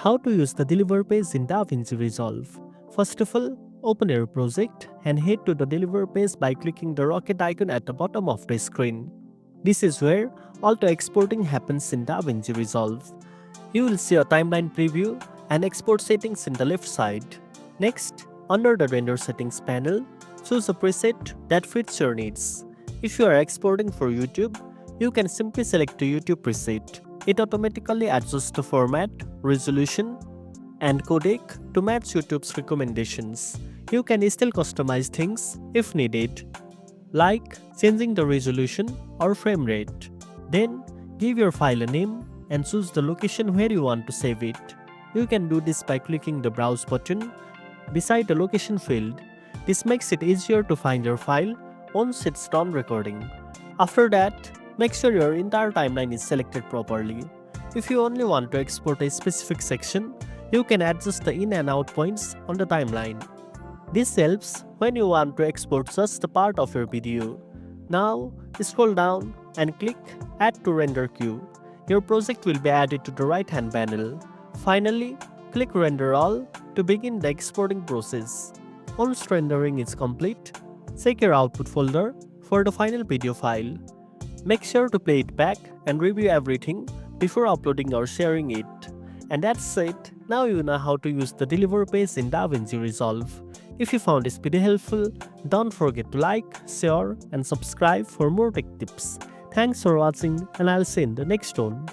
How to use the Deliver page in DaVinci Resolve. First of all, open your project and head to the Deliver page by clicking the rocket icon at the bottom of the screen. This is where auto exporting happens in DaVinci Resolve. You will see a timeline preview and export settings in the left side. Next, under the render settings panel, choose a preset that fits your needs. If you are exporting for YouTube, you can simply select the YouTube preset. It automatically adjusts the format, resolution, and codec to match YouTube's recommendations. You can still customize things if needed, like changing the resolution or frame rate. Then, give your file a name and choose the location where you want to save it. You can do this by clicking the Browse button beside the location field. This makes it easier to find your file once it's done recording. After that, make sure your entire timeline is selected properly. If you only want to export a specific section, you can adjust the in and out points on the timeline. This helps when you want to export just a part of your video. Now, scroll down and click Add to Render Queue. Your project will be added to the right-hand panel. Finally, click Render All to begin the exporting process. Once rendering is complete, check your output folder for the final video file. Make sure to play it back and review everything before uploading or sharing it. And that's it. Now you know how to use the Deliver page in DaVinci Resolve. If you found this video helpful, don't forget to like, share, and subscribe for more tech tips. Thanks for watching, and I'll see you in the next one.